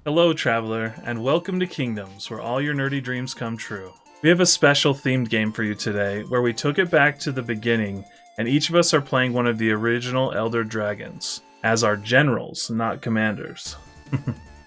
Hello, traveler, and welcome to Kingdoms, where all your nerdy dreams come true. We have a special themed game for you today, where we took it back to the beginning, and each of us are playing one of the original Elder Dragons, as our generals, not commanders.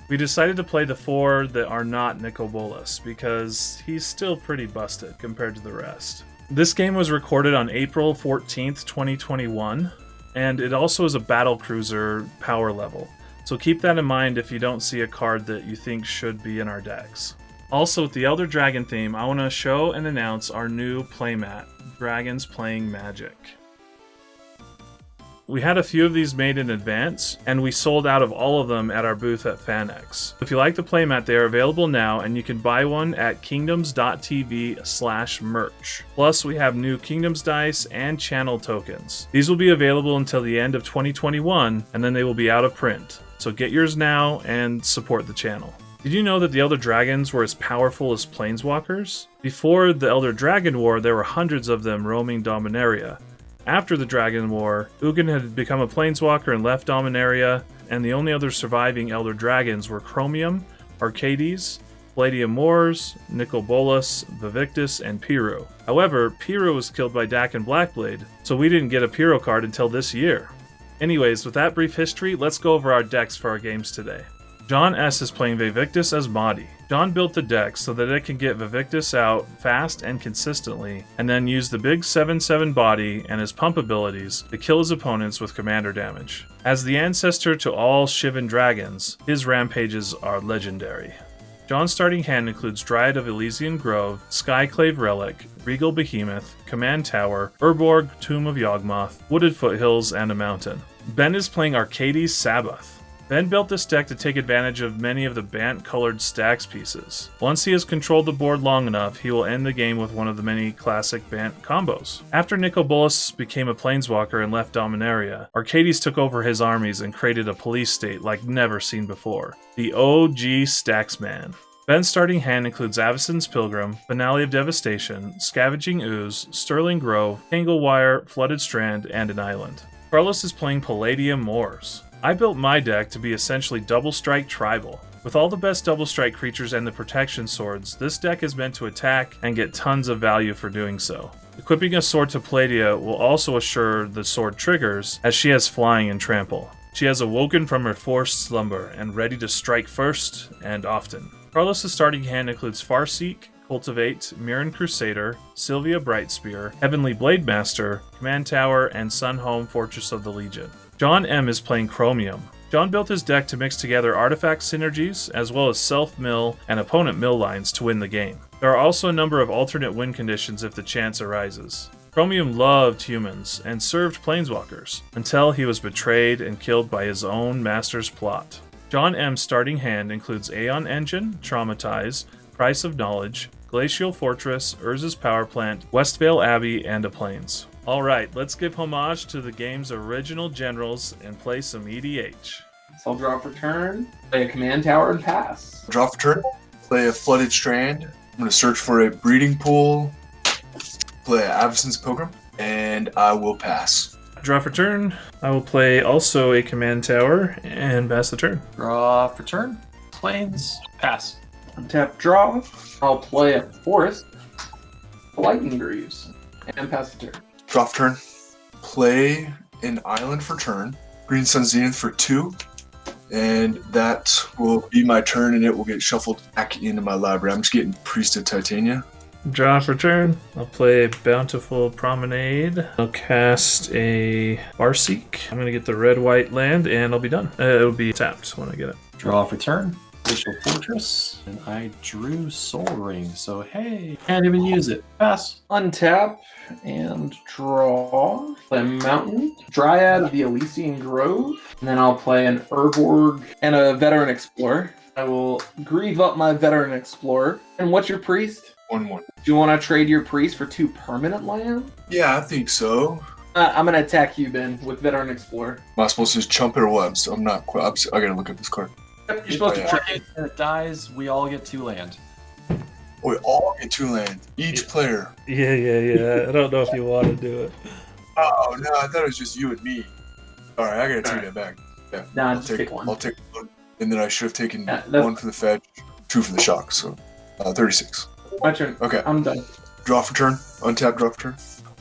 We decided to play the 4 that are not Nicobolas, because he's still pretty busted compared to the rest. This game was recorded on April 14th, 2021, and it also is a battle cruiser power level. So keep that in mind if you don't see a card that you think should be in our decks. Also, with the Elder Dragon theme, I want to show and announce our new playmat, Dragons Playing Magic. We had a few of these made in advance, and we sold out of all of them at our booth at FanX. If you like the playmat, they are available now, and you can buy one at kingdoms.tv/merch. Plus, we have new Kingdoms dice and channel tokens. These will be available until the end of 2021, and then they will be out of print. So get yours now and support the channel. Did you know that the Elder Dragons were as powerful as Planeswalkers? Before the Elder Dragon War, there were hundreds of them roaming Dominaria. After the Dragon War, Ugin had become a Planeswalker and left Dominaria, and the only other surviving Elder Dragons were Chromium, Arcades, Palladia-Mors, Nicobolas, Vaevictis, and Piru. However, Piru was killed by Dak and Blackblade, so we didn't get a Piru card until this year. Anyways, with that brief history, let's go over our decks for our games today. John S. is playing Vaevictis as Mahdi. John built the deck so that it can get Vaevictis out fast and consistently, and then use the big 7/7 body and his pump abilities to kill his opponents with commander damage. As the ancestor to all Shivan dragons, his rampages are legendary. John's starting hand includes Dryad of Elysian Grove, Skyclave Relic, Regal Behemoth, Command Tower, Urborg, Tomb of Yawgmoth, Wooded Foothills, and a Mountain. Ben is playing Arcades Sabboth. Ben built this deck to take advantage of many of the Bant-colored stacks pieces. Once he has controlled the board long enough, he will end the game with one of the many classic Bant combos. After Nicobolas became a Planeswalker and left Dominaria, Arcades took over his armies and created a police state like never seen before. The OG Stacksman. Ben's starting hand includes Avacyn's Pilgrim, Finale of Devastation, Scavenging Ooze, Sterling Grove, Tanglewire, Flooded Strand, and an Island. Carlos is playing Palladia-Mors. I built my deck to be essentially double strike tribal. With all the best double strike creatures and the protection swords, this deck is meant to attack and get tons of value for doing so. Equipping a sword to Palladia will also assure the sword triggers, as she has flying and trample. She has awoken from her forced slumber and ready to strike first and often. Carlos' starting hand includes Farseek, Cultivate, Mirren Crusader, Sylvia Brightspear, Heavenly Blademaster, Command Tower, and Sunhome Fortress of the Legion. John M. is playing Chromium. John built his deck to mix together artifact synergies, as well as self-mill and opponent mill lines to win the game. There are also a number of alternate win conditions if the chance arises. Chromium loved humans and served planeswalkers, until he was betrayed and killed by his own master's plot. John M.'s starting hand includes Aeon Engine, Traumatize, Price of Knowledge, Glacial Fortress, Urza's Power Plant, Westvale Abbey, and a Plains. Alright, let's give homage to the game's original generals and play some EDH. So I'll draw for turn, play a command tower, and pass. Draw for turn, play a Flooded Strand. I'm going to search for a Breeding Pool, play Avacyn's Pilgrim, and I will pass. Draw for turn, I will play also a command tower and pass the turn. Draw for turn, Plains, pass. Untap draw, I'll play a forest, Lightning Greaves, and pass the turn. Draw for turn, play an island for turn, Green Sun Zenith for 2, and that will be my turn, and it will get shuffled back into my library. I'm just getting Priest of Titania. Draw for turn, I'll play Bountiful Promenade. I'll cast a Farseek. I'm going to get the red-white land, and I'll be done. It'll be tapped when I get it. Draw for turn, Glacial Fortress, and I drew Soul Ring, so hey, can't even use it. Pass. Untap and draw, play a mountain, Dryad of the Elysian Grove, and then I'll play an Urborg and a Veteran Explorer. I will grieve up my Veteran Explorer. And what's your priest? 1/1. Do you want to trade your priest for 2 permanent land? Yeah, I think so. I'm going to attack you, Ben, with Veteran Explorer. Am I supposed to just chump it or what? I'm not quite. I gotta look at this card. Yep, you're supposed to Yeah. trade. If it dies, we all get 2 land. We all get 2 land. Each player. Yeah. I don't know if you want to do it. Oh, no, I thought it was just you and me. Alright, I gotta take that back. Yeah, Nah, I'll just take pick one. I'll take and then I should have taken Yeah, that's- 1 for the fetch, 2 for the shock. So 36. My turn. Okay. I'm done. Draw for turn. Untap, draw for turn.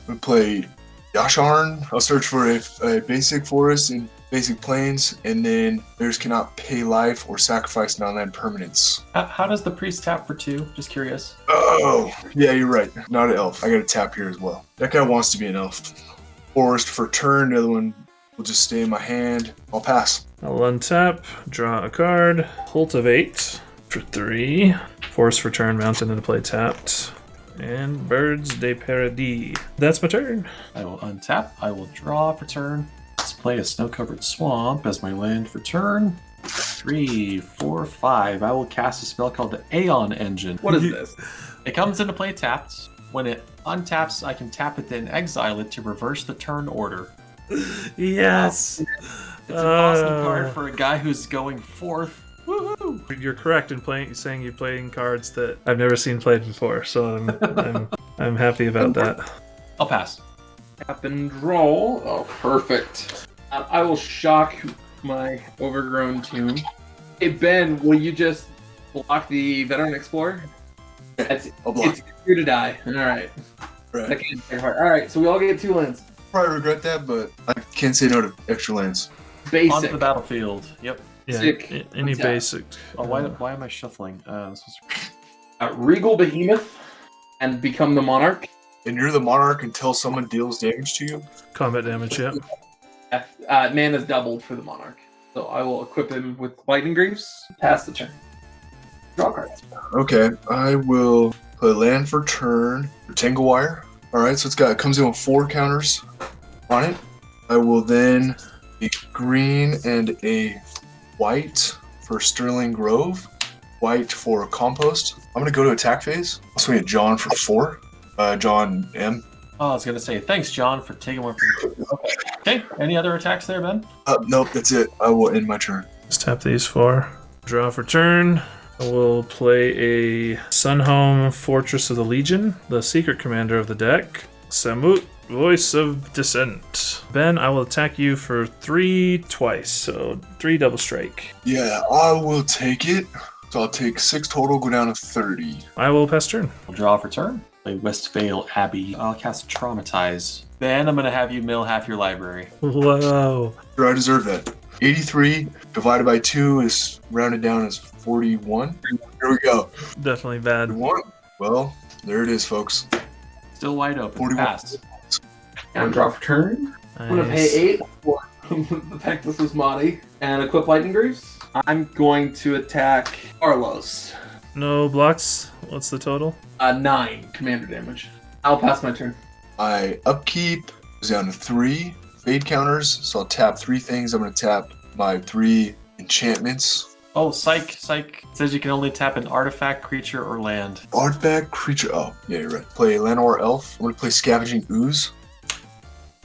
We play Yasharn. I'll search for a basic forest in basic plains, and then players cannot pay life or sacrifice non-land permanents. How does the priest tap for 2? Just curious. Oh, yeah, you're right. Not an elf. I got a tap here as well. That guy wants to be an elf. Forest for turn. The other one will just stay in my hand. I'll pass. I'll untap, draw a card, cultivate for 3, force for turn, mountain into play tapped, and Birds de Paradis. That's my turn. I will untap. I will draw for turn. Let's play a snow-covered swamp as my land for turn. 3, 4, 5. I will cast a spell called the Aeon Engine. What is this? It comes into play tapped. When it untaps, I can tap it, then exile it to reverse the turn order. Yes. It's an awesome card for a guy who's going 4th. Woohoo! You're correct in saying you're playing cards that I've never seen played before, so I'm happy about that. I'll pass. Tap and roll. Oh, perfect. I will shock my overgrown tomb. Hey, Ben, will you just block the Veteran Explorer? I'll block. It's here to die. All right. Right. All right, so we all get 2 lands. Probably regret that, but I can't say no to extra lands. Basic. Onto the battlefield. Yep. Yeah, Sick. any Untap. basic. Oh, why am I shuffling? This was... Regal Behemoth and become the Monarch. And you're the monarch until someone deals damage to you? Combat damage, yeah. Mana's doubled for the Monarch. So I will equip him with Lightning Greaves. Pass the turn. Draw cards. Okay, I will play land for turn for Tangle Wire. Alright, so it comes in with 4 counters on it. I will then a green and a white for Sterling Grove. White for Compost. I'm going to go to attack phase. I'll swing at John for 4. John M. Oh, I was gonna say thanks, John, for taking one from. Okay. Any other attacks there, Ben? Nope, that's it. I will end my turn. Just tap these 4. Draw for turn. I will play a Sunhome Fortress of the Legion, the secret commander of the deck. Samut, Voice of Dissent. Ben, I will attack you for 3 twice, so 3 double strike. Yeah, I will take it. So I'll take 6 total, go down to 30. I will pass turn. I'll draw for turn. Play Westvale Abbey. I'll cast Traumatize. Ben, I'm gonna have you mill half your library. Whoa. Sure, I deserve that. 83 divided by 2 is rounded down as 41. Here we go. Definitely bad. 41. Well, there it is, folks. Still wide open. 41. Pass. And draw for turn. I'm going to Nice. pay 8 for the fact this was Madi. And equip Lightning Greaves. I'm going to attack Carlos. No blocks. What's the total? 9 commander damage. I'll pass my turn. I upkeep is down to 3 fade counters, so I'll tap 3 things. I'm going to tap my 3 enchantments. Oh, Psych. Psych says you can only tap an artifact, creature, or land. Artifact, creature. Oh, yeah, you're right. Play Lanor Elf. I'm going to play Scavenging Ooze.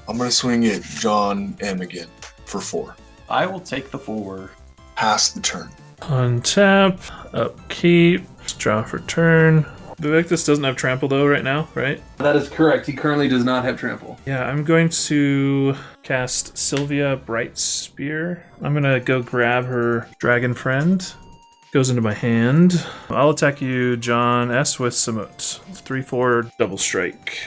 I'm going to swing at John M again for 4. I will take the 4. Pass the turn. Untap, upkeep, draw for turn. Vaevictis doesn't have trample though right now, right? That is correct. He currently does not have trample. Yeah, I'm going to cast Sylvia Bright Spear. I'm gonna go grab her dragon friend. Goes into my hand. I'll attack you, John S. with Samut. 3/4 double strike.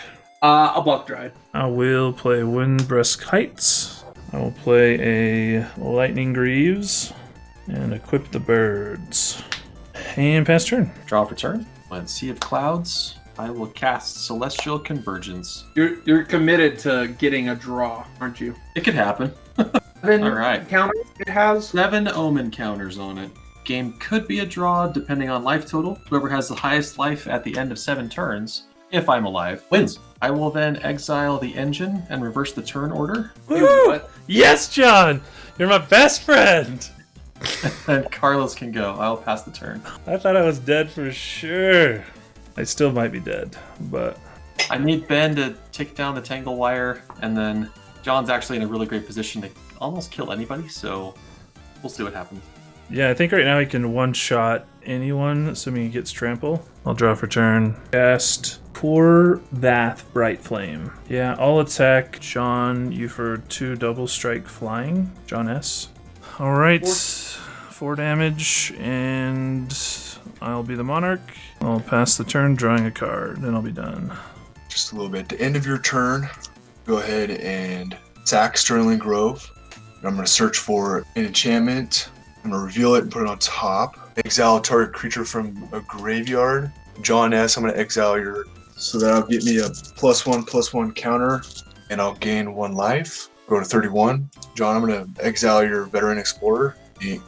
I'll block Dryad. I will play Windbreast Heights. I will play a Lightning Greaves and equip the birds. And pass turn. Draw for turn. When Sea of Clouds, I will cast Celestial Convergence. You're committed to getting a draw, aren't you? It could happen. Then All right. counters it has. 7 Omen counters on it. Game could be a draw depending on life total. Whoever has the highest life at the end of 7 turns, if I'm alive, wins. I will then exile the engine and reverse the turn order. Woo! Yes, John! You're my best friend! And Carlos can go. I'll pass the turn. I thought I was dead for sure. I still might be dead, but I need Ben to take down the Tangle Wire, and then John's actually in a really great position to almost kill anybody, so we'll see what happens. yeah, I think right now he can one-shot anyone, assuming he gets trample. I'll draw for turn. Cast Poor Vath Bright Flame. Yeah, I'll attack John, you for 2 double strike flying. John S. Alright, 4 damage, and I'll be the monarch. I'll pass the turn, drawing a card, and I'll be done. Just a little bit. At the end of your turn, go ahead and sack Sterling Grove. I'm going to search for an enchantment. I'm going to reveal it and put it on top. Exile a target creature from a graveyard. John S., I'm going to exile your... So that'll get me a +1/+1 counter, and I'll gain 1 life. Go to 31. John, I'm going to exile your Veteran Explorer.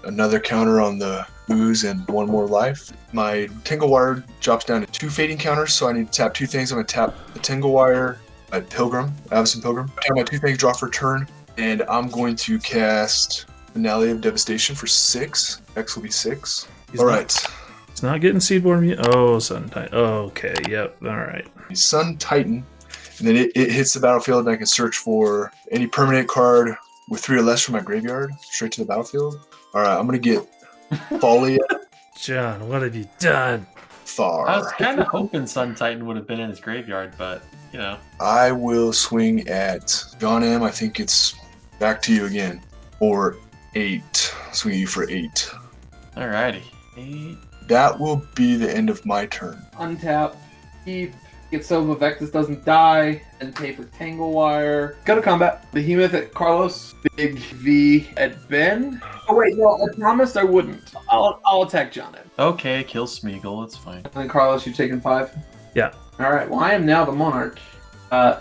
Another counter on the ooze and 1 more life. My Tinglewire drops down to 2 fading counters, so I need to tap 2 things. I'm going to tap the Tinglewire, my Pilgrim, Avacyn Pilgrim. Tap my 2 things, draw for turn, and I'm going to cast Finale of Devastation for 6. X will be 6. All right. It's not getting Seedborn. Oh, Sun Titan. Oh, okay, yep, all right. Sun Titan, and then it hits the battlefield, and I can search for any permanent card with 3 or less from my graveyard straight to the battlefield. All right, I'm going to get Folly John, what have you done? Far. I was kind of hoping Sun Titan would have been in his graveyard, but, you know. I will swing at John M. I think it's back to you again. For 8. Swing you for 8. Alrighty. 8. That will be the end of my turn. Untap, keep, get so Vaevictis doesn't die, and pay for Tanglewire. Go to combat. Behemoth at Carlos, Big V at Ben. Oh wait, no, I promised I wouldn't. I'll attack John M. Okay, kill Smeagol, it's fine. And then Carlos, you've taken 5? Yeah. Alright, well I am now the Monarch.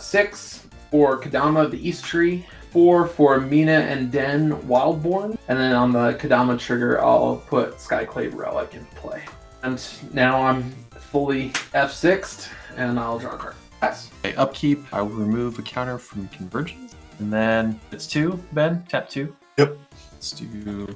6 for Kadama of the East Tree, 4 for Mina and Den Wildborn, and then on the Kadama trigger I'll put Skyclave Relic in play. And now I'm fully F6'd, and I'll draw a card. Pass. Okay, upkeep, I will remove a counter from Convergence. And then it's 2, Ben, tap 2. Yep. Let's do,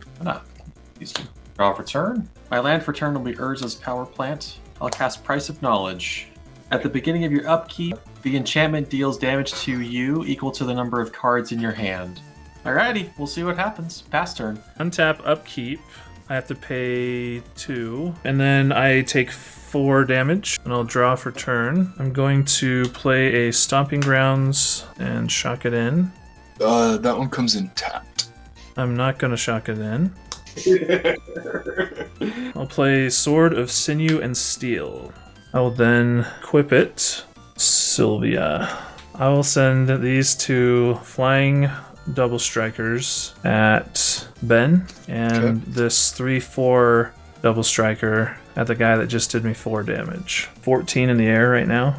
these 2. Draw for turn. My land for turn will be Urza's Power Plant. I'll cast Price of Knowledge. At the beginning of your upkeep, the enchantment deals damage to you equal to the number of cards in your hand. Alrighty, we'll see what happens. Pass turn. Untap, upkeep. I have to pay 2, and then I take 4 damage, and I'll draw for turn. I'm going to play a Stomping Grounds and shock it in. That one comes in tapped. I'm not going to shock it in. I'll play Sword of Sinew and Steel. I will then equip it. Sylvia. I will send these 2 flying double strikers at Ben, and this 3/4 double striker at the guy that just did me 4 damage. 14 in the air right now,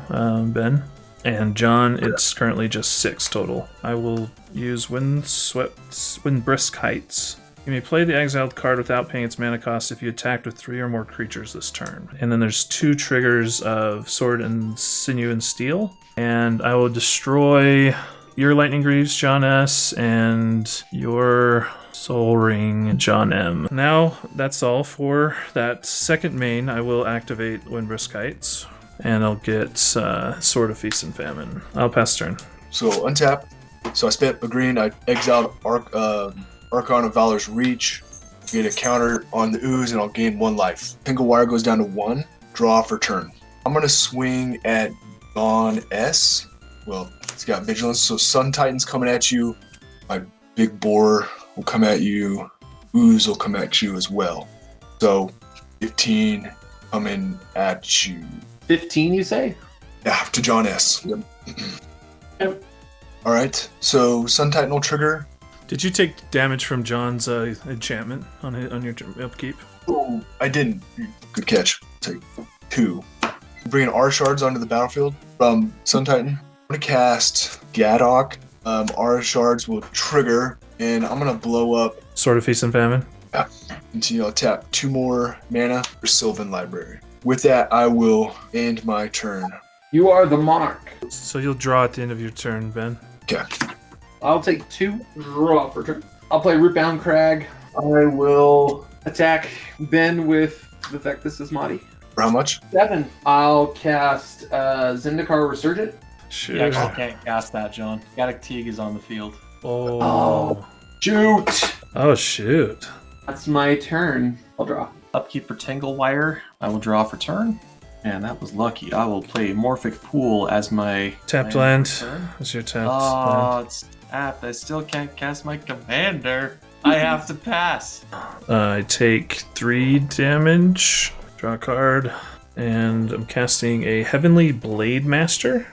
Ben. And John, it's currently just 6 total. I will use Windbrisk Heights. You may play the exiled card without paying its mana cost if you attacked with 3 or more creatures this turn. And then there's 2 triggers of Sword and Sinew and Steel. And I will destroy your Lightning Greaves, John S., and your Soul Ring, John M. Now, that's all for that second main. I will activate Windbrisk Heights, and I'll get Sword of Feast and Famine. I'll pass turn. So untap. So I spent a green. I exiled Archon of Valor's Reach. Get a counter on the ooze, and I'll gain 1 life. Tinglewire goes down to 1. Draw for turn. I'm gonna swing at John S. Well, it's got Vigilance, so Sun Titan's coming at you. My Big Boar will come at you. Ooze will come at you as well. So 15 coming at you. 15, you say? Yeah, to John S. Yep. Yep. All right, so Sun Titan will trigger. Did you take damage from John's enchantment on your upkeep? Oh, I didn't. Good catch. Take 2. Bringing R shards onto the battlefield from Sun Titan. I'm going to cast Gadok. R shards will trigger, and I'm going to blow up. Sword of Feast and Famine? Yeah. Until I'll tap 2 more mana for Sylvan Library. With that, I will end my turn. You are the Monarch. So you'll draw at the end of your turn, Ben. Okay. I'll take 2, draw for turn. I'll play Rootbound Crag. I will attack Ben with Vaevictis Asmati. For how much? 7. I'll cast Zendikar Resurgent. Shoot. You actually can't cast that, John. Gadok Teague is on the field. Oh. Shoot! Oh, shoot. That's my turn. I'll draw. Upkeep for Tinglewire. I will draw for turn. And that was lucky. I will play Morphic Pool as my Tapped land. That's your tapped land. Oh, it's tapped. I still can't cast my commander. I have to pass. I take 3 damage. Draw a card. And I'm casting a Heavenly Blade Master.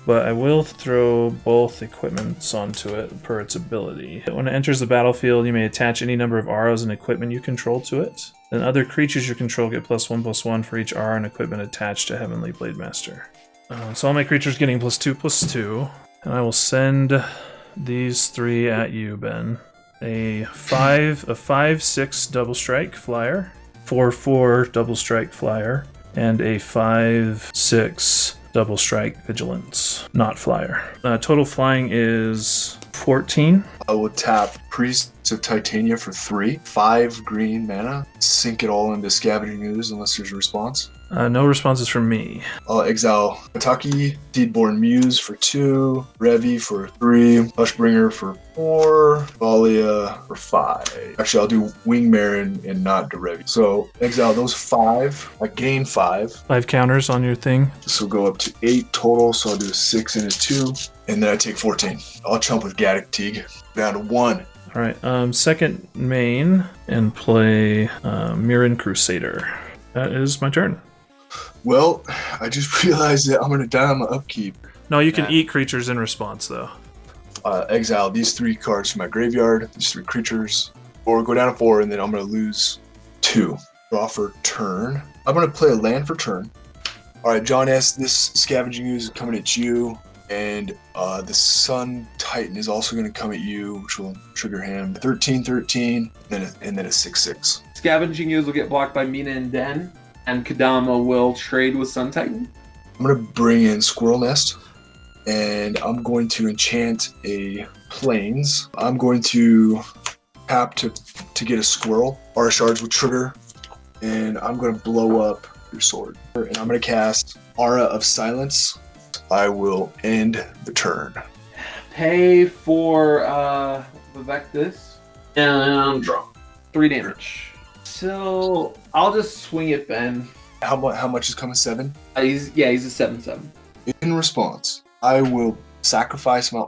But I will throw both equipments onto it per its ability. When it enters the battlefield, you may attach any number of auras and equipment you control to it. Then other creatures you control get +1/+1 for each aura and equipment attached to Heavenly Blade Master. So all my creatures getting +2/+2. And I will send these 3 at you, Ben. A 5/6 double strike flyer, 4/4 double strike flyer, and a 5/6 double strike vigilance, not flyer. Total flying is 14. I will tap Priest of Titania for 3, 5 green mana, sink it all into Scavenging Ooze unless there's a response. No responses from me. I'll exile Ataki, Deedborn Muse for 2, Revi for 3, Hushbringer for 4, Valia for 5. Actually, I'll do Wingmare and not Derevi. So exile those 5. I gain 5. 5 counters on your thing. This will go up to 8 total, so I'll do a 6 and a 2. And then I take 14. I'll chump with Gaddock Teague. Down to 1. Alright, second main and play Mirren Crusader. That is my turn. Well, I just realized that I'm going to die on my upkeep. No, you can eat creatures in response, though. Exile these 3 cards from my graveyard, these 3 creatures, or go down to 4, and then I'm going to lose 2. Draw for turn. I'm going to play a land for turn. Alright, John S., this Scavenging Ooze is coming at you, and the Sun Titan is also going to come at you, which will trigger him. 13/13, and then a 6/6. Scavenging Ooze will get blocked by Mina and Den, and Kadama will trade with Sun Titan. I'm going to bring in Squirrel Nest, and I'm going to enchant a Plains. I'm going to tap to get a squirrel. Aura Shards will trigger, and I'm going to blow up your sword. And I'm going to cast Aura of Silence. I will end the turn. Pay for Vaevictis and draw 3 damage. So I'll just swing it, Ben. How much is coming? 7? He's a 7/7. In response, I will sacrifice my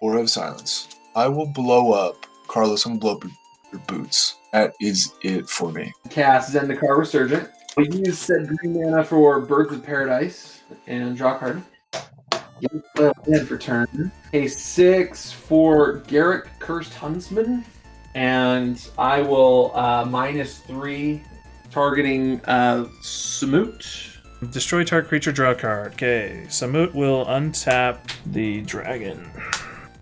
Aura of Silence. I will blow up Carlos. I'm going to blow up your boots. That is it for me. Cast Zendikar Resurgent. We use said green mana for Birds of Paradise and draw a card. End for turn. A 6 for Garrick Cursed Huntsman. And I will -3 targeting Samut. Destroy target creature, draw a card. Okay, Samut will untap the dragon.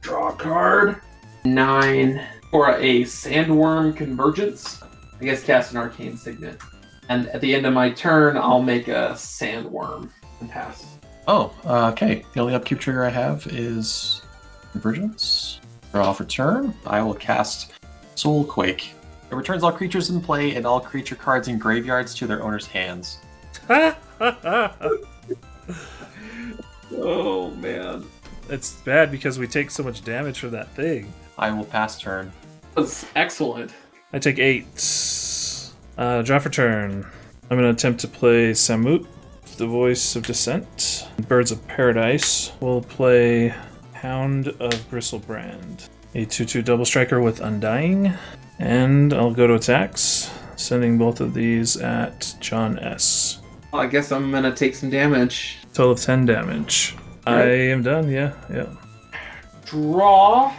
Draw a card. 9 for a Sandworm Convergence. I guess cast an Arcane Signet. And at the end of my turn, I'll make a Sandworm and pass. Oh, okay. The only upkeep trigger I have is Convergence. Draw for turn. I will cast Soulquake. It returns all creatures in play and all creature cards in graveyards to their owner's hands. Oh, man. It's bad because we take so much damage from that thing. I will pass turn. That's excellent. I take 8. Draw for turn. I'm going to attempt to play Samut, the Voice of Dissent. Birds of Paradise. We'll play Hound of Bristlebrand. A 2/2 double striker with Undying. And I'll go to attacks, sending both of these at John S. Well, I guess I'm going to take some damage. Total of 10 damage. Right. I am done, yeah. Draw.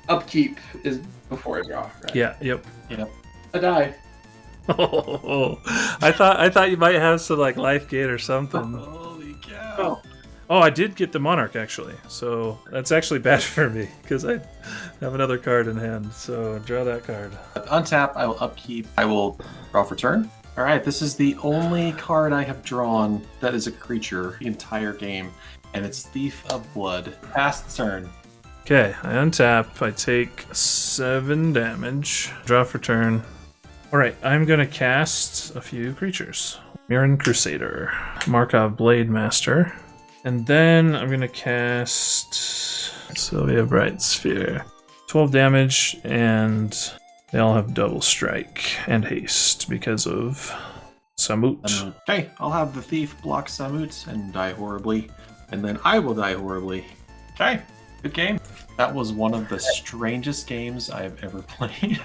Upkeep is before I draw, right? Yeah, yep. I die. Oh, I thought you might have some like life gain or something. Holy cow. Oh, I did get the Monarch actually, so that's actually bad for me because I have another card in hand. So draw that card. Untap, I will upkeep, I will draw for turn. Alright, this is the only card I have drawn that is a creature the entire game, and it's Thief of Blood. Pass turn. Okay, I untap, I take 7 damage, draw for turn. Alright, I'm gonna cast a few creatures. Mirren Crusader, Markov Blade Master. And then I'm going to cast Sylvia Bright Sphere. 12 damage, and they all have double strike and haste because of Samut. Okay, I'll have the thief block Samut and die horribly, and then I will die horribly. Okay, good game. That was one of the strangest games I have ever played.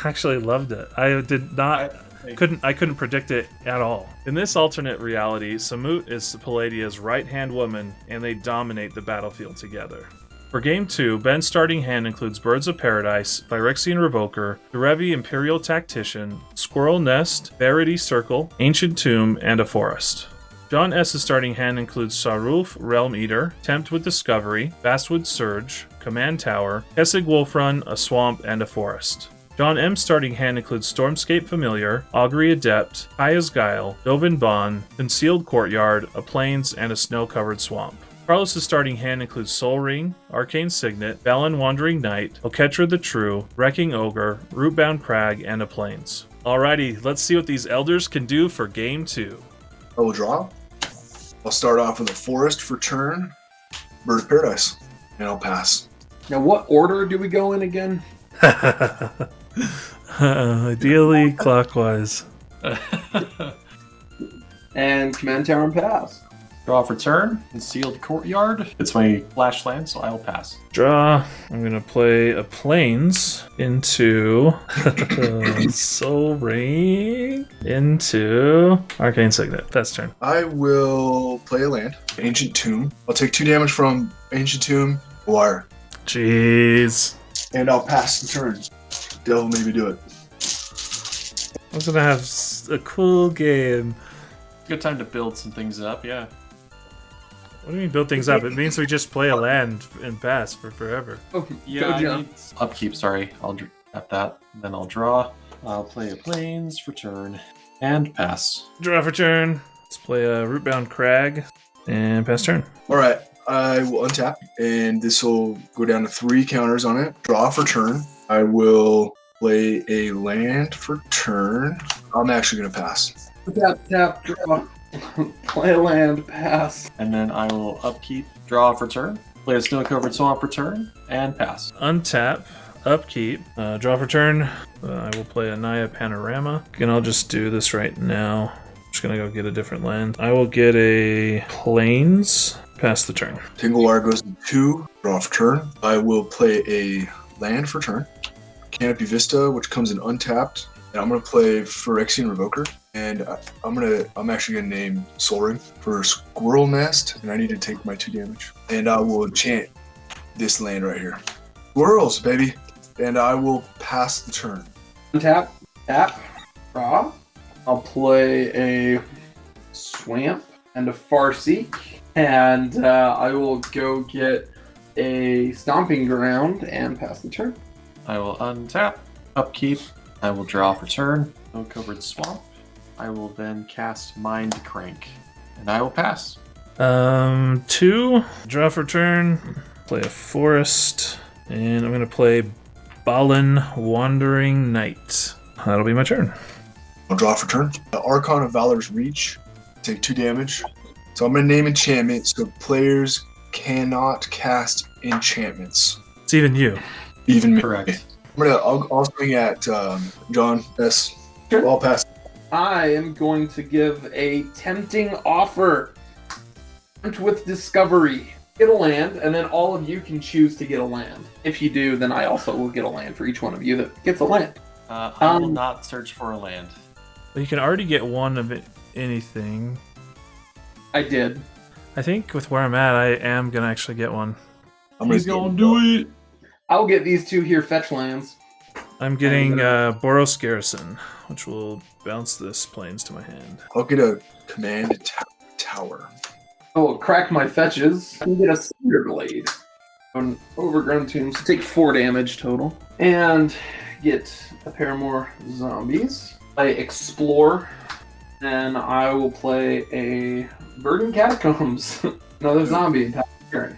Actually loved it. I did not couldn't predict it at all. In this alternate reality, Samut is Palladia's right-hand woman, and they dominate the battlefield together. For Game 2, Ben's starting hand includes Birds of Paradise, Phyrexian Revoker, Derevi Imperial Tactician, Squirrel Nest, Verity Circle, Ancient Tomb, and a Forest. John S.'s starting hand includes Sarulf, Realm Eater, Tempt with Discovery, Vastwood Surge, Command Tower, Kessig Wolfrun, a Swamp, and a Forest. John M.'s starting hand includes Stormscape Familiar, Augury Adept, Kaya's Guile, Dovin Bond, Concealed Courtyard, a Plains, and a Snow-Covered Swamp. Carlos' starting hand includes Soul Ring, Arcane Signet, Valen Wandering Knight, Oketra the True, Wrecking Ogre, Rootbound Crag, and a Plains. Alrighty, let's see what these elders can do for Game 2. I will draw. I'll start off with a Forest for turn, Bird of Paradise, and I'll pass. Now, what order do we go in again? Ideally clockwise. And Command Tower and pass. Draw for turn. Concealed Courtyard. It's my flash land, so I'll pass. Draw. I'm going to play a Plains into Soul Ring into Arcane Signet. That's turn. I will play a land, Ancient Tomb. I'll take 2 damage from Ancient Tomb, Wire, Jeez. and I'll pass the turn. Devil maybe do it. I'm going to have a cool game. Good time to build some things up, yeah. What do you mean build things up? It means we just play a land and pass for forever. Oh, Yeah, go I John. need upkeep, sorry. I'll have that, then I'll draw. I'll play a Plains for turn, and pass. Draw for turn. Let's play a Rootbound Crag and pass turn. All right, I will untap, and this will go down to 3 counters on it. Draw for turn. I will play a land for turn. I'm actually going to pass. Tap, draw. Play a land, pass. And then I will upkeep, draw for turn, play a Snow-Covered Swamp for turn, and pass. Untap, upkeep, draw for turn. I will play a Naya Panorama. And I'll just do this right now. I'm just gonna go get a different land. I will get a Plains, pass the turn. Tinglewire goes to 2, draw for turn. I will play a land for turn. Canopy Vista, which comes in untapped. And I'm going to play Phyrexian Revoker. And I'm actually going to name Soul Ring for Squirrel Nest. And I need to take my 2 damage. And I will enchant this land right here. Squirrels, baby. And I will pass the turn. Tap, draw. I'll play a Swamp and a Farseek. And I will go get a Stomping Ground and pass the turn. I will untap, upkeep, I will draw for turn, Snow-Covered Swamp. I will then cast Mind Crank, and I will pass. 2, draw for turn, play a Forest, and I'm gonna play Valen Wandering Knight. That'll be my turn. I'll draw for turn. The Archon of Valor's Reach, take 2 damage. So I'm going to name enchantment so players cannot cast enchantments. It's even you. Even me. Correct. I'll swing at John S. Sure. I'll pass. I am going to give a tempting offer. Tempt with Discovery. Get a land, and then all of you can choose to get a land. If you do, then I also will get a land for each one of you that gets a land. I will not search for a land. But you can already get one of anything. I did. I think with where I'm at, I am gonna actually get one. He's gonna do it. I'll get these 2 here fetch lands. I'm getting Boros Garrison, which will bounce this Plains to my hand. I'll get a command tower. I will crack my fetches. I can get a Cinder Blade. An Overgrown Tomb, so take 4 damage total. And get a pair more zombies. I explore, and I will play a Verdant Catacombs. Another zombie. Turn.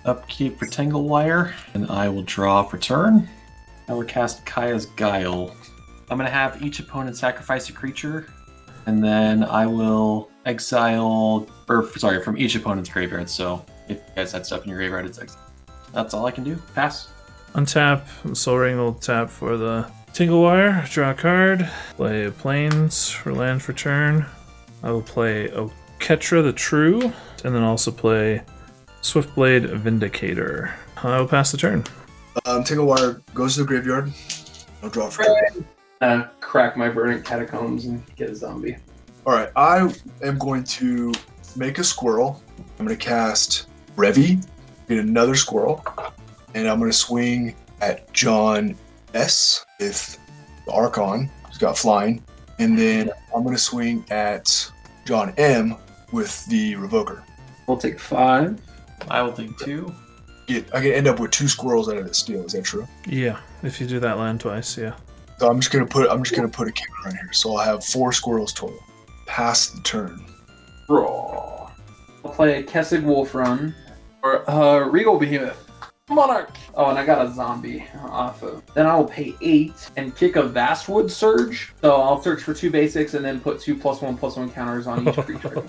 Upkeep for Tinglewire, and I will draw for turn. I will cast Kaya's Guile. I'm going to have each opponent sacrifice a creature, and then I will exile, from each opponent's graveyard. So if you guys had stuff in your graveyard, it's exile. That's all I can do. Pass. Untap, Soul Ring will tap for the Tinglewire, draw a card, play a Plains for land for turn. I will play Oketra the True, and then also play Swiftblade Vindicator. I will pass the turn. Tinglewire goes to the graveyard. I'll draw for turn. Crack my verdant catacombs and get a zombie. All right, I am going to make a squirrel. I'm going to cast Revi, get another squirrel, and I'm going to swing at John S with the Archon. He's got flying. And then I'm going to swing at John M with the Revoker. We'll take 5. I will take 2. I can end up with 2 squirrels out of this Steele. Is that true? Yeah, if you do that land twice, yeah. So I'm just gonna put a counter on here. So I'll have 4 squirrels total. Pass the turn. Draw. I'll play a Kessig Wolf Run or Regal Behemoth. Monarch. Oh, and I got a zombie off of. Then I will pay 8 and kick a Vastwood Surge. So I'll search for 2 basics and then put 2 +1/+1 counters on each creature.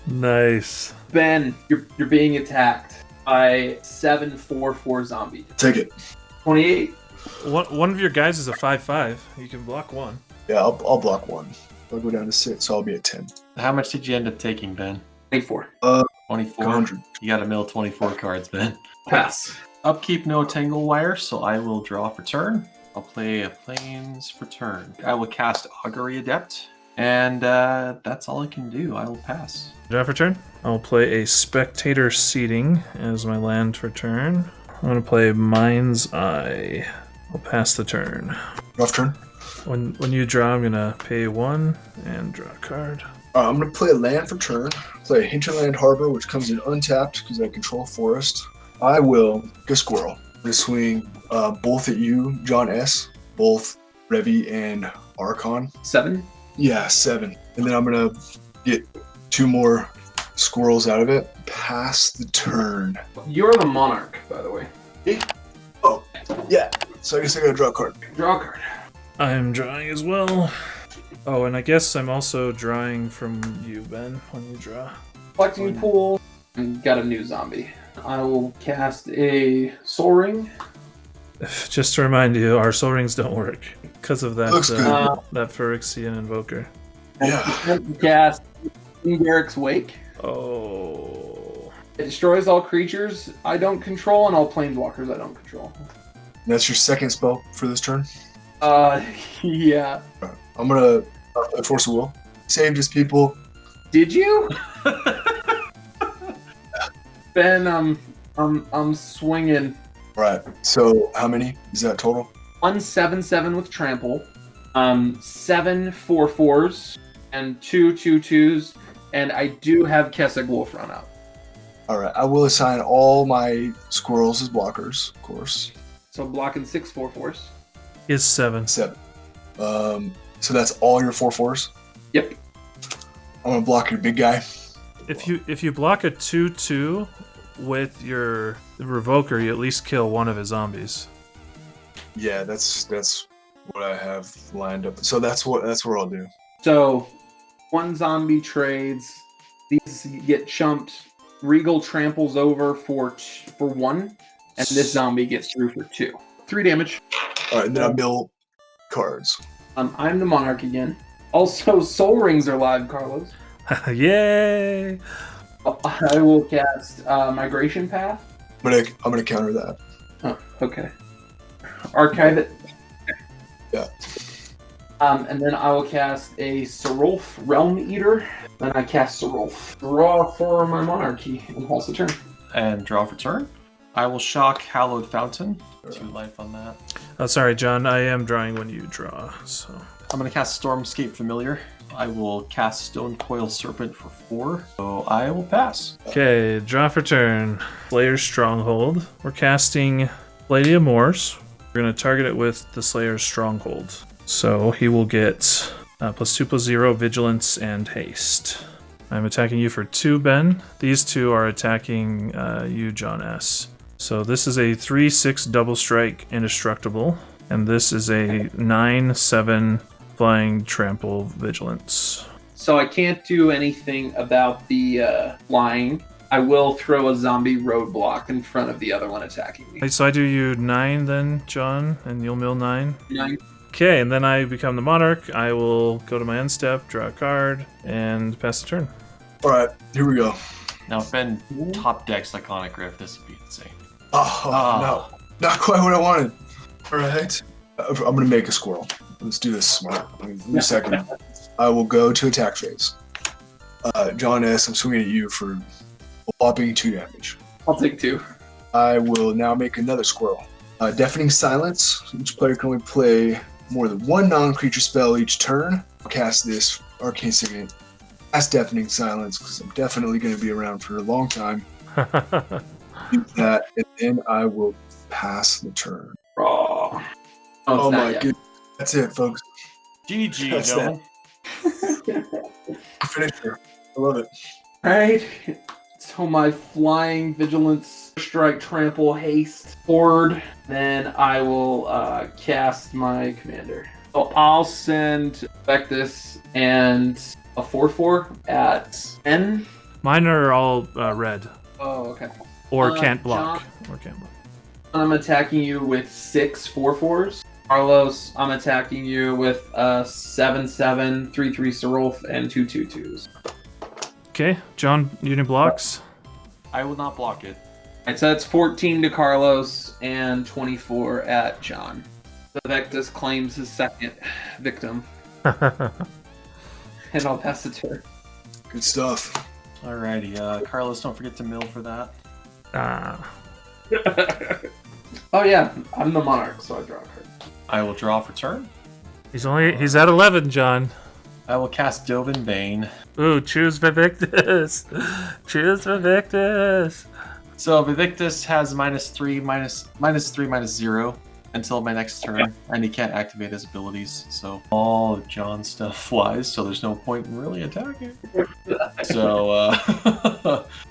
Nice. Ben, you're being attacked by 7/4/4 zombie. Take it. 28. One of your guys is a 5/5. You can block one. Yeah, I'll block 1. I'll go down to 6, so I'll be at 10. How much did you end up taking, Ben? 24. 24. 100. You got to mill 24 cards, Ben. Pass. Upkeep, no Tangle Wire, so I will draw for turn. I'll play a Plains for turn. I will cast Augury Adept, and that's all I can do. I will pass. Draw for turn. I'll play a Spectator Seating as my land for turn. I'm going to play Mind's Eye. I'll pass the turn. Rough turn. When you draw, I'm going to pay 1 and draw a card. I'm going to play a land for turn. Play a Hinterland Harbor, which comes in untapped because I control forest. I will get a squirrel. I'm going to swing both at you, John S., both Revi and Archon. 7. Yeah, 7. And then I'm going to get 2 more squirrels out of it. Pass the turn. You're the Monarch, by the way. Oh, yeah. So I guess I got to draw a card. Draw a card. I'm drawing as well. Oh, and I guess I'm also drawing from you, Ben, when you draw. Collecting pool. And got a new zombie. I will cast a Soul Ring. Just to remind you, our soul rings don't work because of that Looks good. that Phyrexian Invoker. Yeah. Cast Derek's Wake. Oh. It destroys all creatures I don't control and all planeswalkers I don't control. That's your second spell for this turn. Yeah. I'm going to Force of Will. Saved his people. Did you? Ben, I'm swinging. Right. So how many is that total? 1/7/7 with trample, 7 4/4s, and 2 2/2s, and I do have Kessig Wolf Run up. All right. I will assign all my squirrels as blockers, of course. So blocking 6 4/4s. Is 7. 7. So that's all your 4/4s. Yep. I'm gonna block your big guy. If you block a 2/2 with your Revoker, you at least kill one of his zombies. Yeah, that's what I have lined up. So that's what I'll do. So 1 zombie trades. These get chumped. Regal tramples over for 1, and this zombie gets through for 2. 3 damage. All right, and then I mill cards. I'm the Monarch again. Also, Soul Rings are live, Carlos. Yay! I will cast Migration Path. I'm gonna counter that. Oh, okay. Archive it. Yeah. And then I will cast a Serulf Realm Eater. Then I cast Serulf. Draw for my Monarchy and pulse the turn. And draw for turn. I will shock Hallowed Fountain. 2 life on that. Oh, sorry, John. I am drawing when you draw. So I'm going to cast Stormscape Familiar. I will cast Stone Coil Serpent for 4. So I will pass. okay, draw for turn. Slayer's Stronghold. We're casting Palladia-Mors. We're going to target it with the Slayer's Stronghold. So he will get +2/+0 Vigilance and Haste. I'm attacking you for 2, Ben. These 2 are attacking you, John S. So this is a 3/6 double strike indestructible, and this is a 9/7 flying trample vigilance. So I can't do anything about the flying. I will throw a zombie roadblock in front of the other one attacking me. So I do you 9 then, John, and you'll mill 9. 9. Okay, and then I become the Monarch. I will go to my end step, draw a card, and pass the turn. All right, here we go. Now, if Ben top decks Iconic Rift, this would be insane. Oh, no, not quite what I wanted. All right, I'm going to make a squirrel. Let's do this smart. Give me a second. I will go to attack phase. John S., I'm swinging at you for a whopping 2 damage. I'll take 2. I will now make another squirrel. Deafening Silence. Each player can only play more than 1 non-creature spell each turn. I'll cast this Arcane Signet. Cast Deafening Silence because I'm definitely going to be around for a long time. Do that, and then I will pass the turn. Oh, Oh my goodness. That's it, folks. GG, That's gentlemen. Finisher. I love it. Alright. So my flying vigilance, strike, trample, haste, horde. Then I will cast my commander. So I'll send Vaevictis and a 4/4 at 10. Mine are all red. Oh, okay. Or can't block. John, Or can't block. I'm attacking you with 6 4/4s. Carlos, I'm attacking you with 7/7, 3/3 Serolf, and 2 2/2s. Okay, John, unit blocks. I will not block it. Alright, so that's 14 to Carlos and 24 at John. The Vaevictis claims his second victim, and I'll pass the turn. Good stuff. Alrighty, Carlos, don't forget to mill for that. Oh yeah, I'm the monarch, so I draw a card. I will draw for turn. He's at 11, John. I will cast Dovin Bane. Ooh, choose Vaevictis. Choose Vaevictis. So Vaevictis has -3/-0 until my next turn, and he can't activate his abilities. So all of John's stuff flies, so there's no point in really attacking. So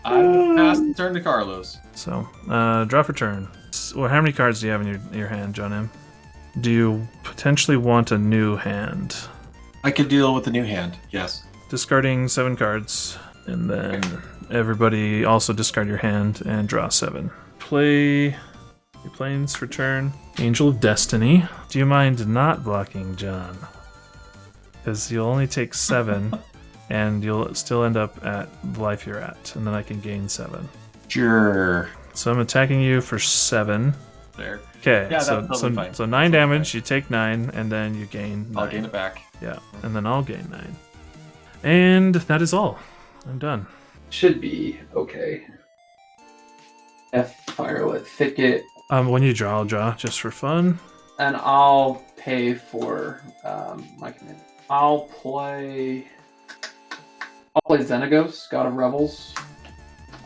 I will pass the turn to Carlos. So, draw for turn. Well, how many cards do you have in your hand, John M? Do you potentially want a new hand? I could deal with the new hand, yes. Discarding 7 cards, and then everybody also discard your hand and draw 7. Play your planes for turn. Angel of Destiny. Do you mind not blocking John? Because you'll only take 7, and you'll still end up at the life you're at, and then I can gain 7. Sure. So I'm attacking you for 7. There. Okay, Yeah, so that's totally fine. so 9 damage, you take 9, and then you gain 9. I'll gain it back. Yeah, and then I'll gain 9. And that is all. I'm done. Should be okay. Firelit Thicket, When you draw, I'll draw just for fun. and I'll pay for my commander. I'll play Xenagos, God of Rebels.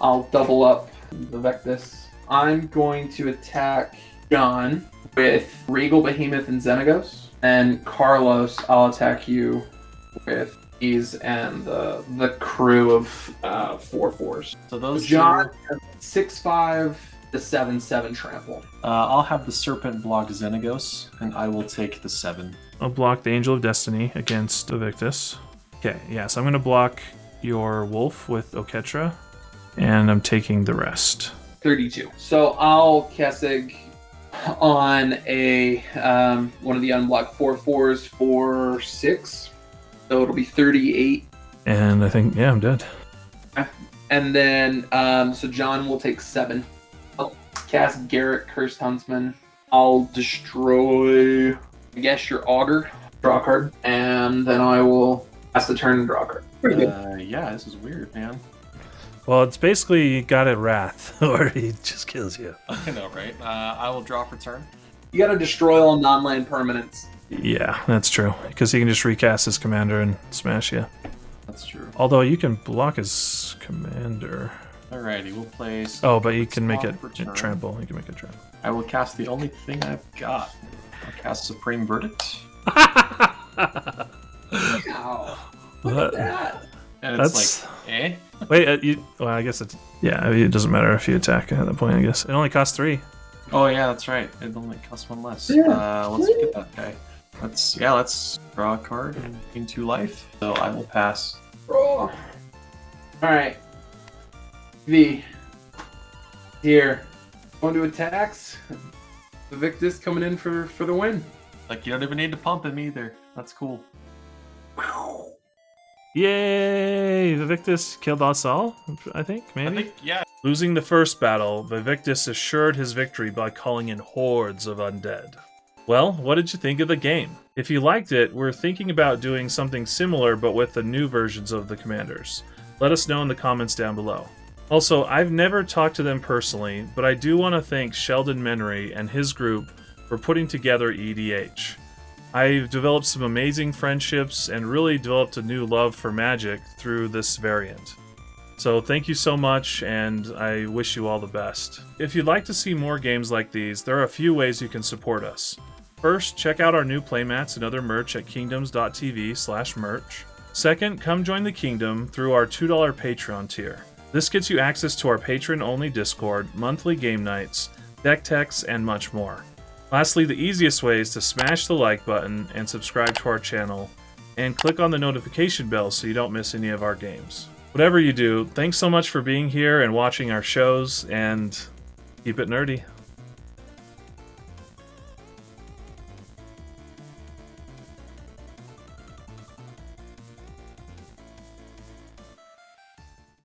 I'll double up the Vaevictis. I'm going to attack John with Regal Behemoth and Xenagos. And Carlos, I'll attack you with these and the crew of 4/4s. So those John, two, 6/5 to 7/7 trample. I'll have the Serpent block Xenagos, and I will take the 7. I'll block the Angel of Destiny against Vaevictis. Okay, yeah, so I'm going to block your Wolf with Oketra, and I'm taking the rest. 32. So I'll Kessig on a one of the unblocked 4/4s for 6. So it'll be 38. And I think, yeah, I'm dead. And then so John will take 7. I'll cast Garrett, Cursed Huntsman. I'll destroy, I guess, your Augur. Draw a card. And then I will pass the turn and draw a card. Pretty good. Yeah, this is weird, man. Well, it's basically you got it Wrath, or he just kills you. I know, right? I will draw for turn. You gotta destroy all non-land permanents. Yeah, that's true. Because he can just recast his commander and smash you. That's true. Although you can block his commander. Alrighty, we'll play. Oh, but you can make it for turn. trample. You can make it trample. I will cast the only thing I've got. I'll cast Supreme Verdict. Wow. Look at that. And it's That's- like, eh? Wait, well, I guess it's... Yeah, it doesn't matter if you attack at that point, I guess. It only costs 3. Oh yeah, that's right. It only costs 1 less. Yeah. Let's get that guy. Let's draw a card and gain 2 life. So I will pass. Oh. Alright. V. Here. Going to attacks. Vaevictis coming in for the win. Like, you don't even need to pump him either. That's cool. Yay! Vaevictis killed us all, I think, maybe? I think, yeah. Losing the first battle, Vaevictis assured his victory by calling in hordes of undead. Well, what did you think of the game? If you liked it, we're thinking about doing something similar but with the new versions of the commanders. Let us know in the comments down below. Also, I've never talked to them personally, but I do want to thank Sheldon Menery and his group for putting together EDH. I've developed some amazing friendships and really developed a new love for Magic through this variant. So thank you so much, and I wish you all the best. If you'd like to see more games like these, there are a few ways you can support us. First, check out our new playmats and other merch at kingdoms.tv/merch. Second, come join the Kingdom through our $2 Patreon tier. This gets you access to our patron-only Discord, monthly game nights, deck techs, and much more. Lastly, the easiest way is to smash the like button and subscribe to our channel, and click on the notification bell so you don't miss any of our games. Whatever you do, thanks so much for being here and watching our shows, and keep it nerdy.